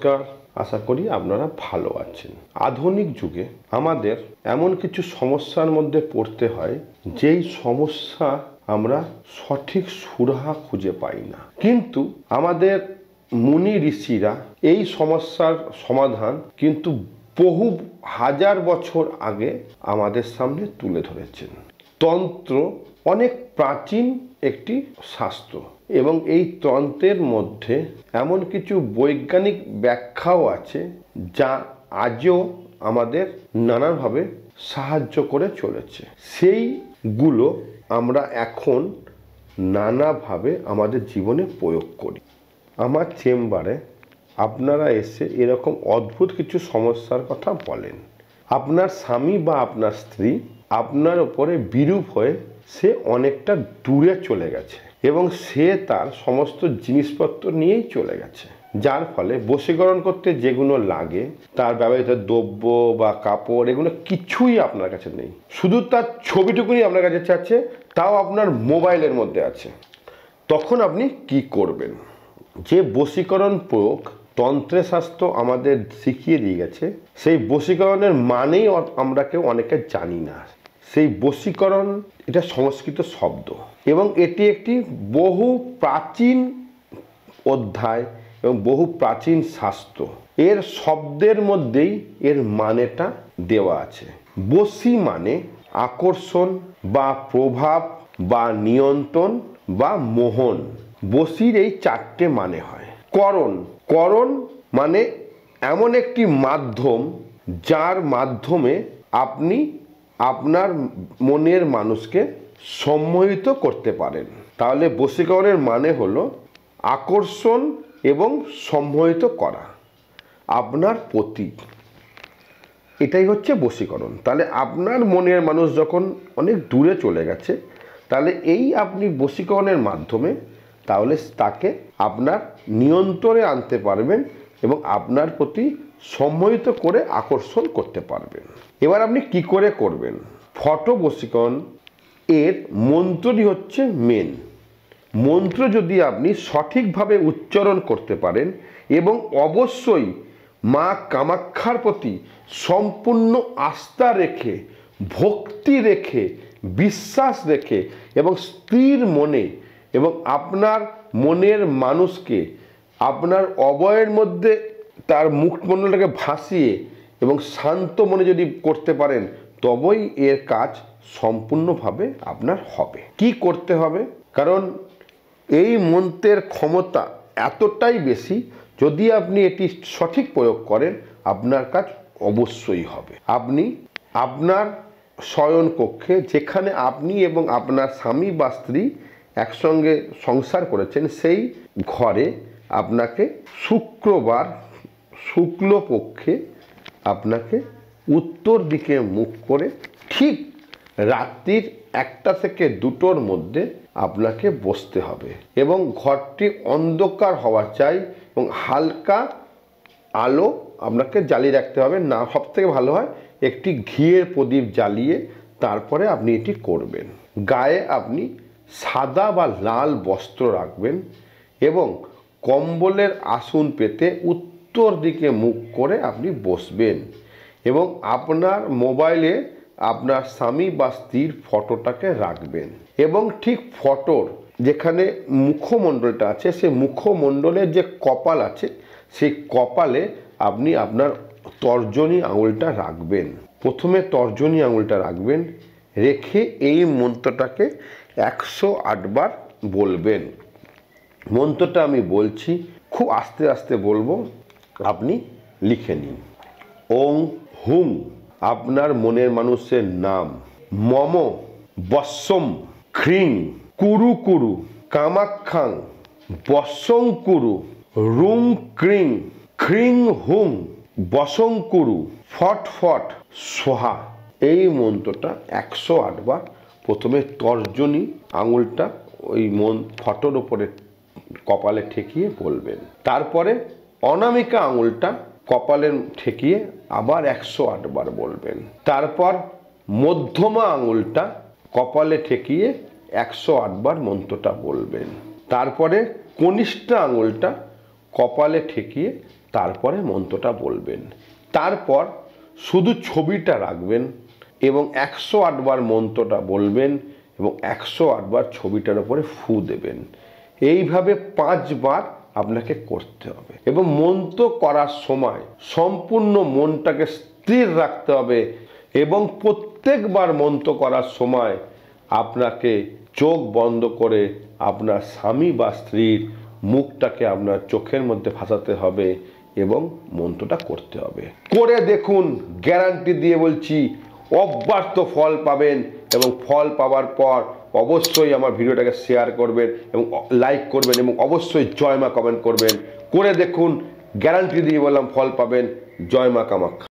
নমস্কার, আশা করি আপনারা ভালো আছেন। আধুনিক যুগে আমাদের এমন কিছু সমস্যার মধ্যে পড়তে হয় যেই সমস্যা আমরা সঠিক সুরাহা খুঁজে পাই না, কিন্তু আমাদের মুনি ঋষিরা এই সমস্যার সমাধান কিন্তু বহু হাজার বছর আগে আমাদের সামনে তুলে ধরেছেন। তন্ত্র অনেক প্রাচীন একটি শাস্ত্র এবং এই তন্ত্রের মধ্যে এমন কিছু বৈজ্ঞানিক ব্যাখ্যাও আছে যা আজও আমাদের নানাভাবে সাহায্য করে চলেছে। সেইগুলো আমরা এখন নানাভাবে আমাদের জীবনে প্রয়োগ করি। আমার চেম্বারে আপনারা এসে এরকম অদ্ভুত কিছু সমস্যার কথা বলেন। আপনার স্বামী বা আপনার স্ত্রী আপনার ওপরে বিরূপ হয়ে সে অনেকটা দূরে চলে গেছে এবং সে তার সমস্ত জিনিসপত্র নিয়েই চলে গেছে, যার ফলে বশীকরণ করতে যেগুলো লাগে তার ব্যবহৃত দ্রব্য বা কাপড় এগুলো কিছুই আপনার কাছে নেই, শুধু তার ছবিটুকুনি আপনার কাছে আছে, তাও আপনার মোবাইলের মধ্যে আছে। তখন আপনি কি করবেন? যে বশীকরণ প্রয়োগ তন্ত্রশাস্ত্র আমাদের শিখিয়ে দিয়ে গেছে, সেই বশীকরণের মানেই আমরা কেউ অনেকে জানি না। সেই বশীকরণ এটা সংস্কৃত শব্দ এবং এটি একটি বহু প্রাচীন অধ্যায় এবং বহু প্রাচীন শাস্ত্র। এর শব্দের মধ্যেই এর মানেটা দেওয়া আছে। বশী মানে আকর্ষণ বা প্রভাব বা নিয়ন্ত্রণ বা মোহন। বশীর এই চারটে মানে হয়। করণ, করণ মানে এমন একটি মাধ্যম যার মাধ্যমে আপনি আপনার মনের মানুষকে সম্মোহিত করতে পারেন। তাহলে বশীকরণের মানে হলো আকর্ষণ এবং সম্মোহিত করা আপনার প্রতি, এটাই হচ্ছে বশীকরণ। তাহলে আপনার মনের মানুষ যখন অনেক দূরে চলে গেছে, তাহলে এই আপনি বশীকরণের মাধ্যমে তাহলে তাকে আপনার নিয়ন্ত্রণে আনতে পারবেন এবং আপনার প্রতি সম্মোহিত করে আকর্ষণ করতে পারবেন। এবার আপনি কি করে করবেন? ফটো বশীকরণ এর মন্ত্রটি হচ্ছে মেন মন্ত্র। যদি আপনি সঠিকভাবে উচ্চারণ করতে পারেন এবং অবশ্যই মা কামাখ্যার প্রতি সম্পূর্ণ আস্থা রেখে, ভক্তি রেখে, বিশ্বাস রেখে এবং স্থির মনে এবং আপনার মনের মানুষকে আপনার অবয়ের মধ্যে তার মুখমণ্ডলটাকে ভাসিয়ে এবং শান্ত মনে যদি করতে পারেন, তবেই এর কাজ সম্পূর্ণভাবে আপনার হবে। কি করতে হবে? কারণ এই মন্ত্রের ক্ষমতা এতটাই বেশি, যদি আপনি এটি সঠিক প্রয়োগ করেন আপনার কাজ অবশ্যই হবে। আপনি আপনার শয়নকক্ষে, যেখানে আপনি এবং আপনার স্বামী বা স্ত্রী একসঙ্গে সংসার করেছেন, সেই ঘরে আপনাকে শুক্রবার শুক্লপক্ষে আপনাকে উত্তর দিকে মুখ করে ঠিক রাত্রির 1টা থেকে 2টোর মধ্যে আপনাকে বসতে হবে এবং ঘরটি অন্ধকার হওয়া চাই এবং হালকা আলো আপনাকে জ্বালিয়ে রাখতে হবে। না, সব থেকে ভালো হয় একটি ঘিয়ের প্রদীপ জ্বালিয়ে তারপরে আপনি এটি করবেন। গায়ে আপনি সাদা বা লাল বস্ত্র রাখবেন এবং কম্বলের আসন পেতে উত্তর দিকে মুখ করে আপনি বসবেন এবং আপনার মোবাইলে আপনার স্বামী বা স্ত্রীর ফটোটাকে রাখবেন এবং ঠিক ফটোর যেখানে মুখমণ্ডলটা আছে, সেই মুখমণ্ডলের যে কপাল আছে, সেই কপালে আপনি আপনার তর্জনী আঙুলটা রাখবেন। প্রথমে তর্জনী আঙুলটা রাখবেন, রেখে এই মন্ত্রটাকে 108 বার বলবেন। মন্ত্রটা আমি বলছি, খুব আস্তে আস্তে বলবো, আপনি লিখে নিন। ওং হুম আপনার মনের মানুষের নাম, মম বৎসম খ্রিং কুরু কুরু কামাখ্যাং বৎসং কুরু রুং ক্রিং খ্রিং হুং বসং কুরু ফট ফট সোহা। এই মন্ত্রটা 108 বার প্রথমে তর্জনী আঙুলটা ওই ফটোর ওপরে কপালে ঠেকিয়ে বলবেন। তারপরে অনামিকা আঙুলটা কপালে ঠেকিয়ে আবার 108 বার বলবেন। তারপর মধ্যমা আঙুলটা কপালে ঠেকিয়ে 108 বার মন্ত্রটা বলবেন। তারপরে কনিষ্ঠ আঙুলটা কপালে ঠেকিয়ে তারপরে মন্ত্রটা বলবেন। তারপর শুধু ছবিটা রাখবেন এবং 108 বার মন্ত্রটা বলবেন এবং 108 বার ছবিটার উপরে ফু দেবেন। এইভাবে 5 বার আপনাকে করতে হবে এবং মন্ত্র করার সময় সম্পূর্ণ মনটাকে স্থির রাখতে হবে এবং প্রত্যেকবার মন্ত্র করার সময় আপনাকে চোখ বন্ধ করে আপনার স্বামী বা স্ত্রীর মুখটাকে আপনার চোখের মধ্যে ভাসাতে হবে এবং মন্ত্রটা করতে হবে। করে দেখুন, গ্যারান্টি দিয়ে বলছি অব্যর্থ ফল পাবেন এবং ফল পাওয়ার পর অবশ্যই আমার ভিডিওটাকে শেয়ার করবেন এবং লাইক করবেন এবং অবশ্যই জয় মা কমেন্ট করবেন। করে দেখুন, গ্যারান্টি দিয়ে বললাম ফল পাবেন। জয় মা কামাখ্যা।